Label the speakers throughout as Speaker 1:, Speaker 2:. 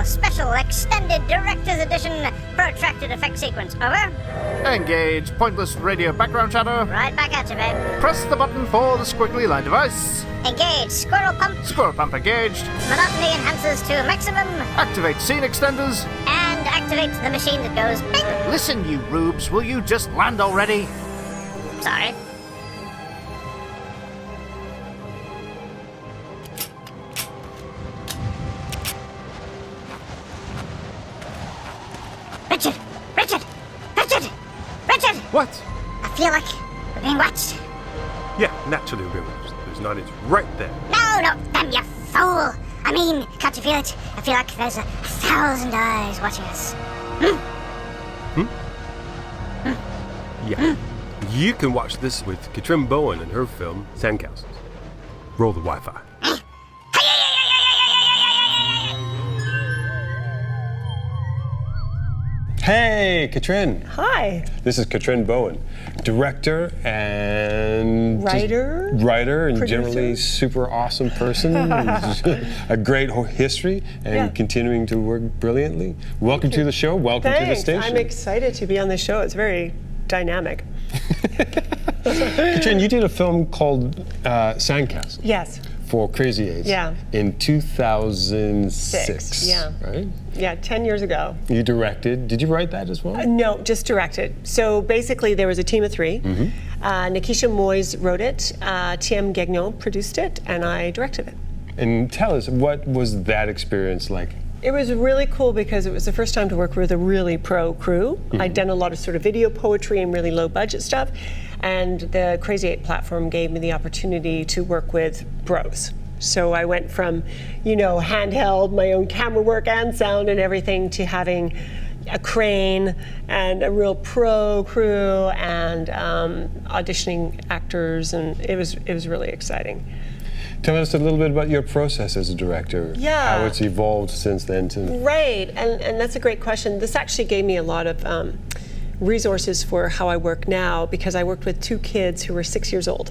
Speaker 1: for special extended director's edition protracted effect sequence. Over.
Speaker 2: Engage pointless radio background shadow.
Speaker 1: Right back at you, babe.
Speaker 2: Press the button for the squiggly line device.
Speaker 1: Engage squirrel pump.
Speaker 2: Squirrel pump engaged.
Speaker 1: Monotony enhancers to maximum.
Speaker 2: Activate scene extenders.
Speaker 1: And activate the machine that goes bing.
Speaker 2: Listen, you rubes, will you just land already?
Speaker 1: Sorry. Richard! Richard! Richard! Richard!
Speaker 3: What?
Speaker 1: I feel like we're being watched.
Speaker 3: Yeah, naturally we're being watched. There's an audience right there.
Speaker 1: No, not them, you fool! I mean, can't you feel it? I feel like there's 1,000 eyes watching us.
Speaker 3: Yeah. You can watch this with Katrin Bowen and her film, Sandcastles. Roll the Wi-Fi. Hey, Katrin.
Speaker 4: Hi.
Speaker 3: This is Katrin Bowen, director and...
Speaker 4: Writer
Speaker 3: and
Speaker 4: producer.
Speaker 3: generally super awesome person. A great history and continuing to work brilliantly. Welcome to the show. Welcome to the station.
Speaker 4: I'm excited to be on the show. It's very dynamic.
Speaker 3: Katrin, you did a film called Sandcastles.
Speaker 4: Yes.
Speaker 3: For Crazy 8 in 2006, right?
Speaker 4: Yeah, 10 years ago.
Speaker 3: You directed. Did you write that as well?
Speaker 4: No, just directed. So basically there was a team of three. Nikisha Moyes wrote it, T.M. Gagnon produced it, and I directed it.
Speaker 3: And tell us, what was that experience like?
Speaker 4: It was really cool because it was the first time to work with a really pro crew. I'd done a lot of sort of video poetry and really low budget stuff. And the Crazy 8 platform gave me the opportunity to work with pros. So I went from, handheld, my own camera work and sound and everything, to having a crane and a real pro crew and auditioning actors, and it was really exciting.
Speaker 3: Tell us a little bit about your process as a director.
Speaker 4: Yeah.
Speaker 3: How it's evolved since then to...
Speaker 4: Right, and that's a great question. This actually gave me a lot of resources for how I work now, because I worked with two kids who were 6 years old,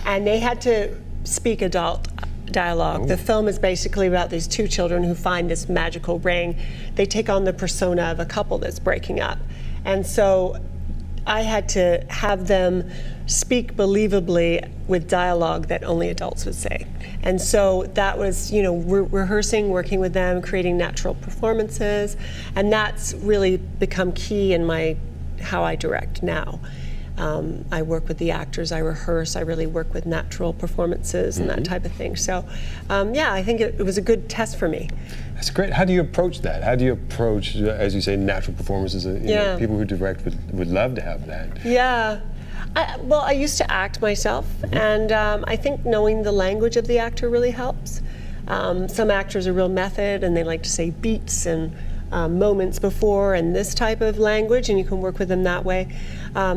Speaker 4: and they had to speak adult dialogue. The film is basically about these two children who find this magical ring. They take on the persona of a couple that's breaking up. And so I had to have them speak believably with dialogue that only adults would say. And so that was, rehearsing, working with them, creating natural performances, and that's really become key in how I direct now. I work with the actors, I rehearse, I really work with natural performances and that type of thing. So, I think it was a good test for me.
Speaker 3: That's great. How do you approach that? How do you approach, as you say, natural performances? People who direct would love to have that.
Speaker 4: Yeah. I used to act myself, and I think knowing the language of the actor really helps. Some actors are real method, and they like to say beats and moments before and this type of language, and you can work with them that way.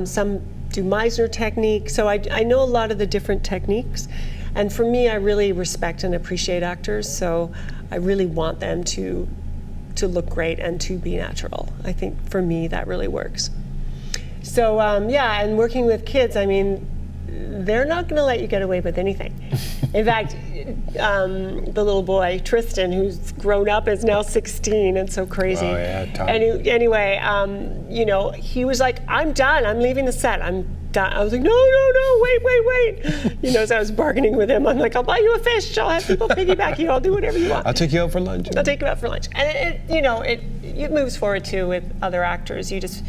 Speaker 4: Some do Meisner technique, so I know a lot of the different techniques. And for me, I really respect and appreciate actors, so I really want them to look great and to be natural. I think for me, that really works. So and working with kids, I mean, they're not going to let you get away with anything. In fact, the little boy, Tristan, who's grown up, is now 16 and so crazy.
Speaker 3: Oh, yeah, Tom.
Speaker 4: Anyway, he was like, I'm done, I'm leaving the set, I'm done. I was like, no, wait. So I was bargaining with him. I'm like, I'll buy you a fish, I'll have people piggyback you, I'll do whatever you want.
Speaker 3: I'll take you out for lunch.
Speaker 4: I'll take you out for lunch. And it moves forward too with other actors. You just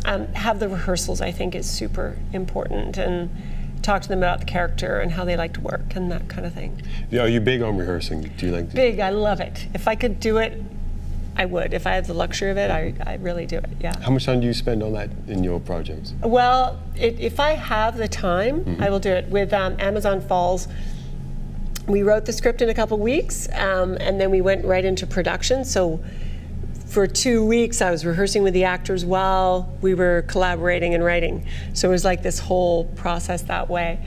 Speaker 4: have the rehearsals, I think, is super important, and talk to them about the character and how they like to work and that kind of thing.
Speaker 3: Yeah, are you big on rehearsing? Do you like?
Speaker 4: Big, I love it. If I could do it, I would. If I had the luxury of it, I really do it, yeah.
Speaker 3: How much time do you spend on that in your projects?
Speaker 4: Well, if I have the time, I will do it. With Amazon Falls, we wrote the script in a couple weeks, and then we went right into production. So for 2 weeks, I was rehearsing with the actors while we were collaborating and writing. So it was like this whole process that way.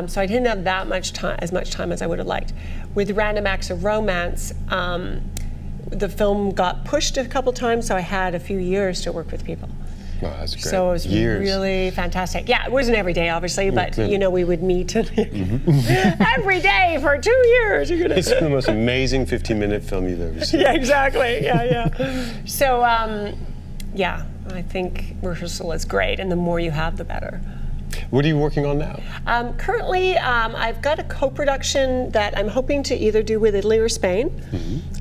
Speaker 4: So I didn't have that much time, as much time as I would have liked. With Random Acts of Romance, the film got pushed a couple times, so I had a few years to work with people.
Speaker 3: Oh, that's great.
Speaker 4: So it was
Speaker 3: Years.
Speaker 4: really fantastic. Yeah, it wasn't every day, obviously, but
Speaker 3: clearly.
Speaker 4: you know, we would meet every day for 2 years. You're gonna
Speaker 3: It's the most amazing 15-minute film you've ever seen.
Speaker 4: Yeah, exactly. Yeah. So, yeah, I think rehearsal is great, and the more you have, the better.
Speaker 3: What are you working on now?
Speaker 4: Currently, I've got a co-production that I'm hoping to either do with Italy or Spain.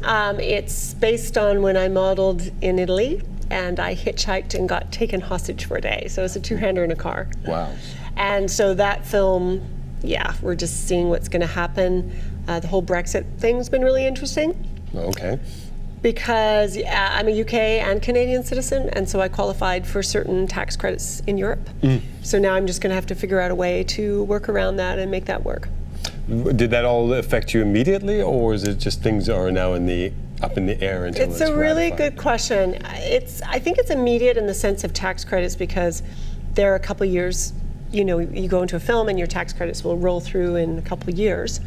Speaker 4: It's based on when I modeled in Italy, and I hitchhiked and got taken hostage for a day. So it's a two-hander in a car.
Speaker 3: Wow.
Speaker 4: And so that film, yeah, we're just seeing what's going to happen. The whole Brexit thing's been really interesting.
Speaker 3: Okay.
Speaker 4: Because I'm a UK and Canadian citizen, and so I qualified for certain tax credits in Europe. So now I'm just going to have to figure out a way to work around that and make that work.
Speaker 3: Did that all affect you immediately, or is it just things are now up in the air until
Speaker 4: It's a really
Speaker 3: ratified?
Speaker 4: good question. I think it's immediate in the sense of tax credits because there are a couple years, you know, you go into a film and your tax credits will roll through in a couple years.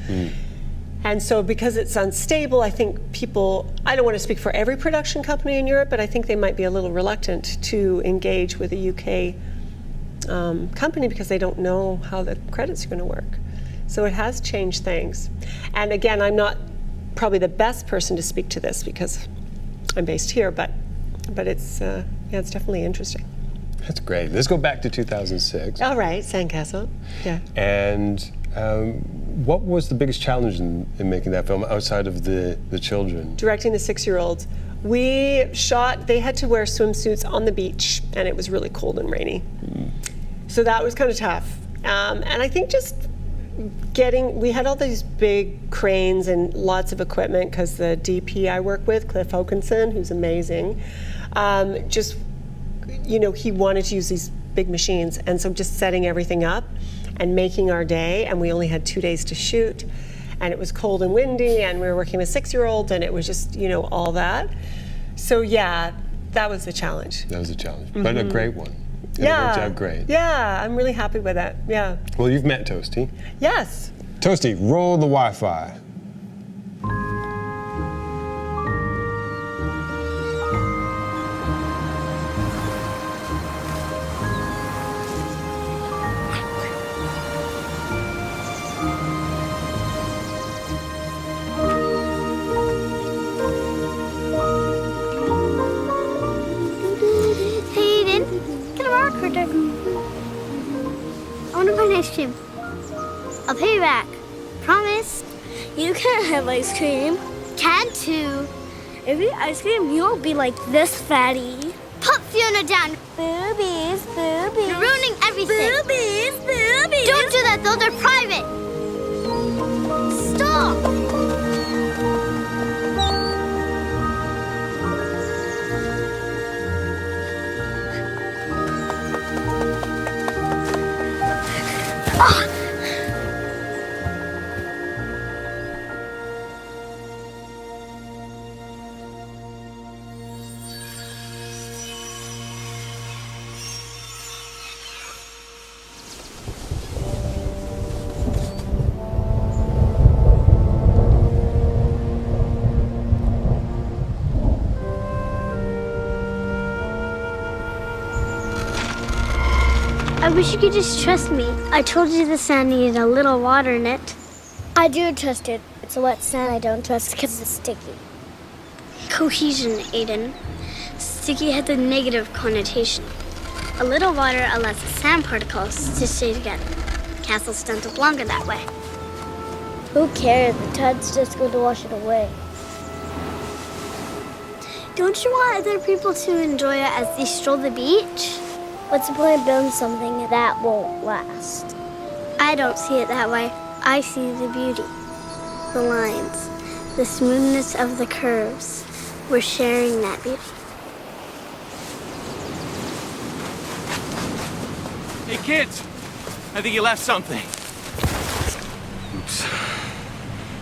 Speaker 4: And so because it's unstable, I think people, I don't want to speak for every production company in Europe, but I think they might be a little reluctant to engage with a UK company because they don't know how the credits are going to work. So it has changed things. And again, I'm not probably the best person to speak to this because I'm based here, but it's, yeah, it's definitely interesting.
Speaker 3: That's great. Let's go back to 2006.
Speaker 4: All right, Sandcastle, yeah.
Speaker 3: And what was the biggest challenge in making that film outside of the children?
Speaker 4: Directing the 6-year-olds. We shot, they had to wear swimsuits on the beach, and it was really cold and rainy. So that was kind of tough. And I think just we had all these big cranes and lots of equipment because the DP I work with, Cliff Hokinson, who's amazing, just, you know, he wanted to use these big machines. And so just setting everything up and making our day, and we only had 2 days to shoot, and it was cold and windy, and we were working with 6-year-olds, and it was just, you know, all that. So yeah, that was the challenge.
Speaker 3: That was a challenge, but a great one. And
Speaker 4: Yeah.
Speaker 3: It worked out great.
Speaker 4: Yeah, I'm really happy with that. Yeah.
Speaker 3: Well, you've met T.O.A.S.T.
Speaker 4: Yes.
Speaker 3: T.O.A.S.T, roll the Wi-Fi.
Speaker 1: I want to buy an ice cream. I'll pay you back. Promise.
Speaker 5: You can't have ice cream.
Speaker 1: Can too.
Speaker 5: If you eat ice cream, you won't be like this fatty.
Speaker 1: Put Fiona down.
Speaker 5: Boobies, boobies.
Speaker 1: You're ruining everything.
Speaker 5: Boobies, boobies.
Speaker 1: Don't do that. Those are private. Stop. I wish you could just trust me. I told you the sand needed a little water in it.
Speaker 5: I do trust it. It's a wet sand I don't trust because it's sticky.
Speaker 1: Cohesion, Aiden. Sticky has a negative connotation. A little water allows the sand particles to stay together. Castles tend to look longer that way.
Speaker 5: Who cares? The tide's just going to wash it away.
Speaker 1: Don't you want other people to enjoy it as they stroll the beach?
Speaker 5: What's the point of building something that won't last?
Speaker 1: I don't see it that way. I see the beauty, the lines, the smoothness of the curves. We're sharing that beauty.
Speaker 6: Hey kids, I think you left something. Oops.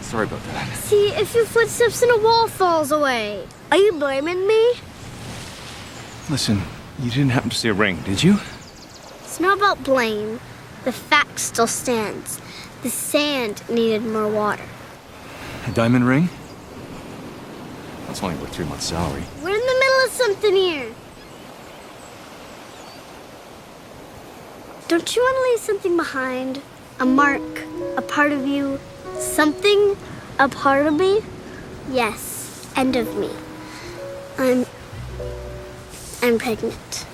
Speaker 6: Sorry about that.
Speaker 1: See if your footsteps in a wall falls away.
Speaker 5: Are you blaming me?
Speaker 6: Listen, you didn't happen to see a ring, did you?
Speaker 1: It's not about blame. The fact still stands. The sand needed more water.
Speaker 6: A diamond ring? That's only worth 3 months' salary.
Speaker 1: We're in the middle of something here. Don't you want to leave something behind? A mark, a part of you, something, a part of me? Yes, and of me. I'm pregnant.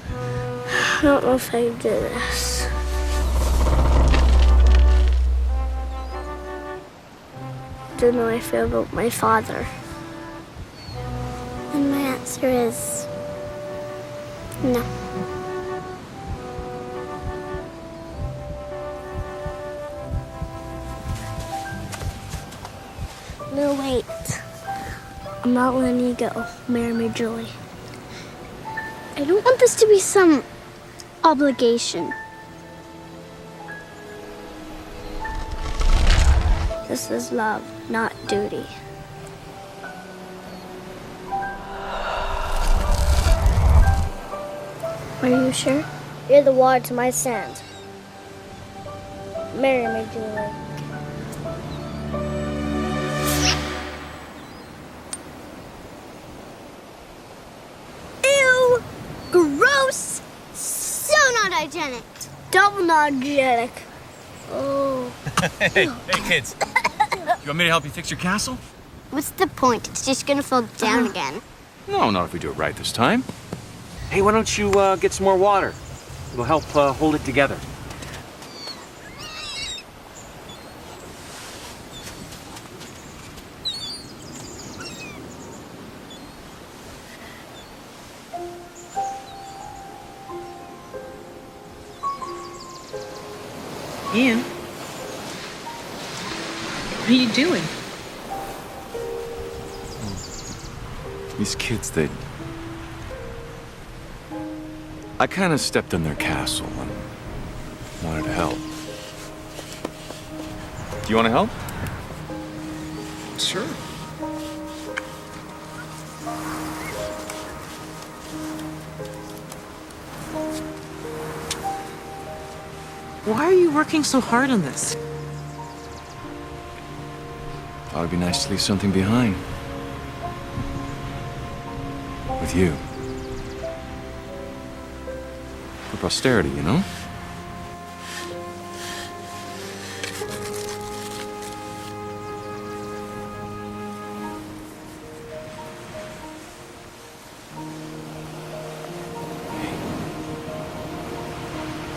Speaker 1: I don't know if I can do this. I don't know how I feel about my father. And my answer is no. No, wait. I'm not letting you go. Marry me, Julie. I don't want this to be some obligation. This is love, not duty. Are you sure?
Speaker 5: You're the water to my sand. Marry me, Julie.
Speaker 1: Ew! Gross! So not hygienic. Double not hygienic. Oh.
Speaker 6: Hey, kids. You want me to help you fix your castle?
Speaker 1: What's the point? It's just gonna fall down again.
Speaker 6: No, not if we do it right this time. Hey, why don't you get some more water? It'll help hold it together.
Speaker 7: Ian, what are you doing?
Speaker 6: These kids, I kind of stepped on their castle and wanted to help. Do you want to help?
Speaker 7: Sure. Why are you working so hard on this?
Speaker 6: Thought it'd be nice to leave something behind. With you. For posterity, you know?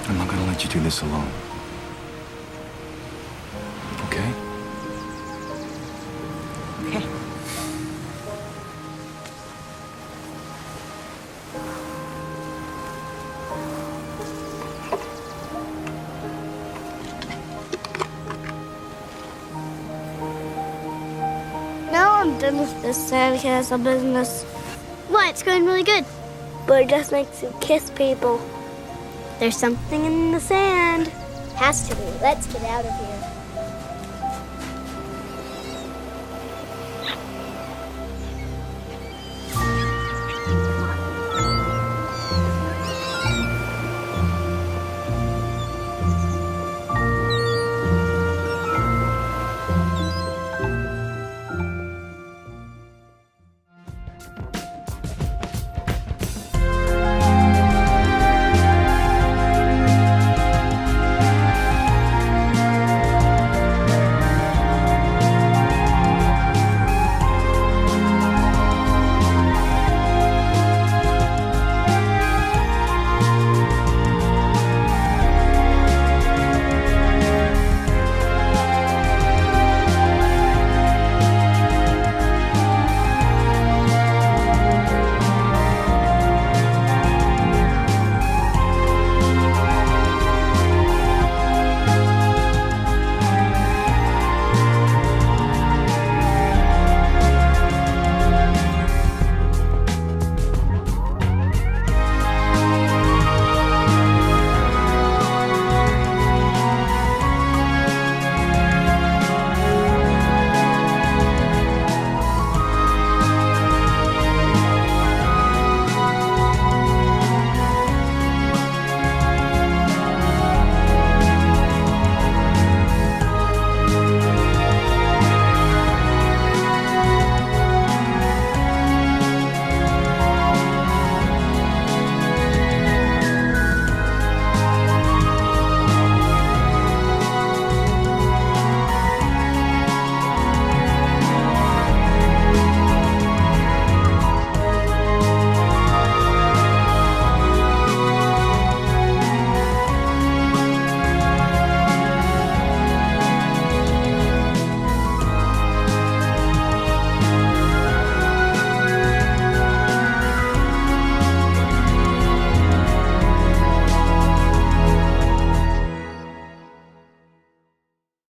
Speaker 6: I'm not gonna let you do this alone. Okay?
Speaker 7: Okay.
Speaker 5: Now I'm done with this sandcastle business.
Speaker 1: What? It's going really good.
Speaker 5: But it just makes you kiss people.
Speaker 1: There's something in the sand.
Speaker 5: Has to be. Let's get out of here.